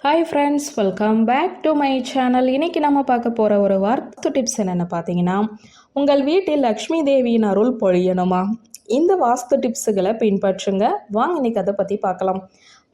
Hi friends, welcome back to my channel. இன்றைக்கி நம்ம பார்க்க போகிற ஒரு வாஸ்து டிப்ஸ் என்னென்னு பார்த்தீங்கன்னா, உங்கள் வீட்டில் லக்ஷ்மி தேவியின் அருள் பொழியணுமா? இந்த வாஸ்து டிப்ஸுகளை பின்பற்றுங்க. வாங்க இன்றைக்கி அதை பற்றி பார்க்கலாம்.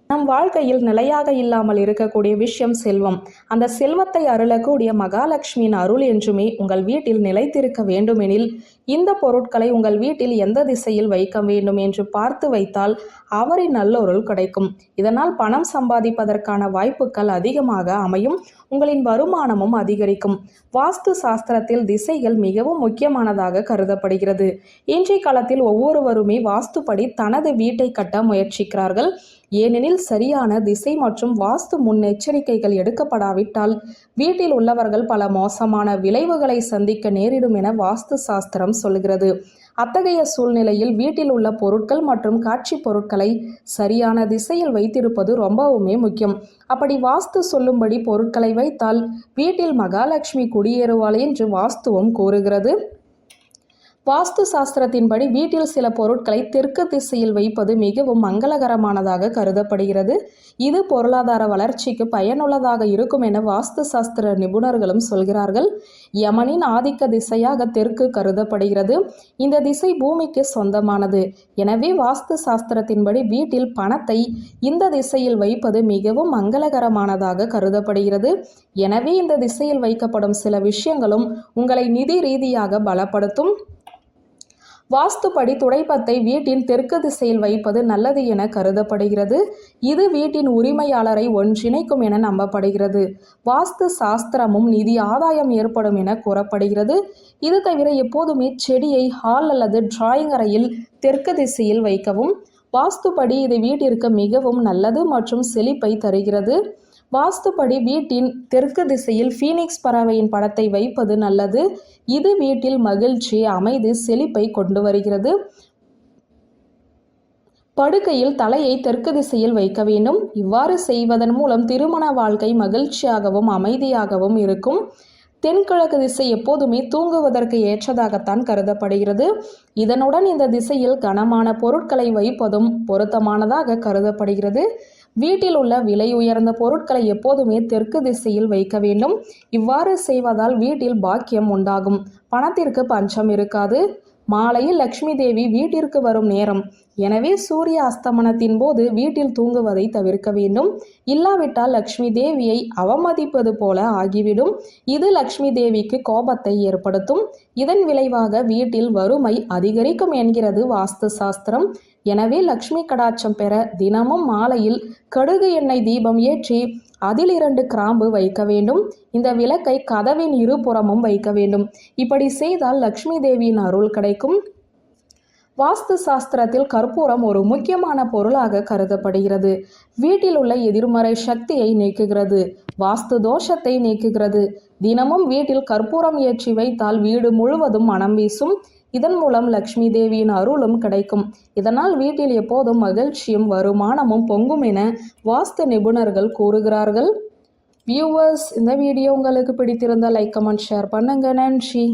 நம் வாழ்க்கையில் நிலையாக இல்லாமல் இருக்கக்கூடிய விஷயம் செல்வம். அந்த செல்வத்தை அருளக்கூடிய மகாலட்சுமியின் அருள் என்றுமே உங்கள் வீட்டில் நிலைத்திருக்க வேண்டுமெனில் இந்த பொருட்களை உங்கள் வீட்டில் எந்த திசையில் வைக்க வேண்டும் என்று பார்த்து வைத்தால் அவரின் நல்லொருள் கிடைக்கும். இதனால் பணம் சம்பாதிப்பதற்கான வாய்ப்புகள் அதிகமாக அமையும். உங்களின் வருமானமும் அதிகரிக்கும். வாஸ்து சாஸ்திரத்தில் திசைகள் மிகவும் முக்கியமானதாக கருதப்படுகிறது. இன்றைய காலத்தில் ஒவ்வொருவருமே வாஸ்துப்படி தனது வீட்டை கட்ட முயற்சிக்கிறார்கள். ஏனெனில் சரியான திசை மற்றும் வாஸ்து முன்னெச்சரிக்கைகள் எடுக்கப்படாவிட்டால் வீட்டில் உள்ளவர்கள் பல மோசமான விளைவுகளை சந்திக்க நேரிடும் என வாஸ்து சாஸ்திரம் சொல்கிறது. அத்தகைய சூழ்நிலையில் வீட்டில் உள்ள பொருட்கள் மற்றும் காட்சி பொருட்களை சரியான திசையில் வைத்திருப்பது ரொம்பவுமே முக்கியம். அப்படி வாஸ்து சொல்லும்படி பொருட்களை வைத்தால் வீட்டில் மகாலட்சுமி குடியேறுவாள் என்று வாஸ்துவும் கூறுகிறது. வாஸ்து சாஸ்திரத்தின்படி வீட்டில் சில பொருட்களை தெற்கு திசையில் வைப்பது மிகவும் மங்களகரமானதாக கருதப்படுகிறது. இது பொருளாதார வளர்ச்சிக்கு பயனுள்ளதாக இருக்கும் என வாஸ்து சாஸ்திர நிபுணர்களும் சொல்கிறார்கள். யமனின் ஆதிக்க திசையாக தெற்கு கருதப்படுகிறது. இந்த திசை பூமிக்கு சொந்தமானது. எனவே வாஸ்து சாஸ்திரத்தின்படி வீட்டில் பணத்தை இந்த திசையில் வைப்பது மிகவும் மங்களகரமானதாக கருதப்படுகிறது. எனவே இந்த திசையில் வைக்கப்படும் சில விஷயங்களும் உங்களை நிதி ரீதியாக பலப்படுத்தும். வாஸ்துப்படி துடைப்பத்தை வீட்டின் தெற்கு திசையில் வைப்பது நல்லது என கருதப்படுகிறது. இது வீட்டின் உரிமையாளரை ஒன்றிணைக்கும் என நம்பப்படுகிறது. வாஸ்து சாஸ்திரமும் நிதி ஆதாயம் ஏற்படும் என கூறப்படுகிறது. இது தவிர எப்போதுமே செடியை ஹால் அல்லது டிராயிங் அறையில் தெற்கு திசையில் வைக்கவும். வாஸ்துப்படி இது வீட்டிற்கு மிகவும் நல்லது மற்றும் செழிப்பை தருகிறது. வாஸ்துப்படி வீட்டின் தெற்கு திசையில் ஃபீனிக்ஸ் பறவையின் படத்தை வைப்பது நல்லது. இது வீட்டில் மகிழ்ச்சி, அமைதி, செழிப்பை கொண்டு வருகிறது. படுக்கையில் தலையை தெற்கு திசையில் வைக்க வேண்டும். இவ்வாறு செய்வதன் மூலம் திருமண வாழ்க்கை மகிழ்ச்சியாகவும் அமைதியாகவும் இருக்கும். தென்கிழக்கு திசை எப்போதுமே தூங்குவதற்கு ஏற்றதாகத்தான் கருதப்படுகிறது. இதனுடன் இந்த திசையில் கனமான பொருட்களை வைப்பதும் பொருத்தமானதாக கருதப்படுகிறது. வீட்டில் உள்ள விலை உயர்ந்த பொருட்களை எப்போதுமே தெற்கு திசையில் வைக்க வேண்டும். இவ்வாறு செய்வதால் வீட்டில் பாக்கியம் உண்டாகும். பணத்திற்கு பஞ்சம் இருக்காது. மாலையில் லக்ஷ்மி தேவி வீட்டிற்கு வரும் நேரம். எனவே சூரிய அஸ்தமனத்தின் போது வீட்டில் தூங்குவதை தவிர்க்க வேண்டும். இல்லாவிட்டால் லக்ஷ்மி தேவியை அவமதிப்பது போல ஆகிவிடும். இது லக்ஷ்மி தேவிக்கு கோபத்தை ஏற்படுத்தும். இதன் விளைவாக வீட்டில் வறுமை அதிகரிக்கும் என்கிறது வாஸ்து சாஸ்திரம். எனவே லக்ஷ்மி கடாட்சம் பெற தினமும் மாலையில் கடுகு எண்ணெய் தீபம் ஏற்றி அதில் 2 கிராம்பு வைக்க வேண்டும். இந்த விளக்கை கதவின் இருபுறமும் வைக்க வேண்டும். இப்படி செய்தால் லக்ஷ்மி தேவியின் அருள் கிடைக்கும். வாஸ்து சாஸ்திரத்தில் கற்பூரம் ஒரு முக்கியமான பொருளாக கருதப்படுகிறது. வீட்டில் உள்ள எதிர்மறை சக்தியை நீக்குகிறது. வாஸ்து தோஷத்தை நீக்குகிறது. தினமும் வீட்டில் கற்பூரம் ஏற்றி வைத்தால் வீடு முழுவதும் மனம் வீசும். இதன் மூலம் லக்ஷ்மி தேவியின் அருளும் கிடைக்கும். இதனால் வீட்டில் எப்போதும் மகிழ்ச்சியும் வருமானமும் பொங்கும் என வாஸ்து நிபுணர்கள் கூறுகிறார்கள். வியூவர்ஸ், இந்த வீடியோ உங்களுக்கு பிடித்திருந்தால் லைக், கமெண்ட், ஷேர் பண்ணுங்க. நன்றி.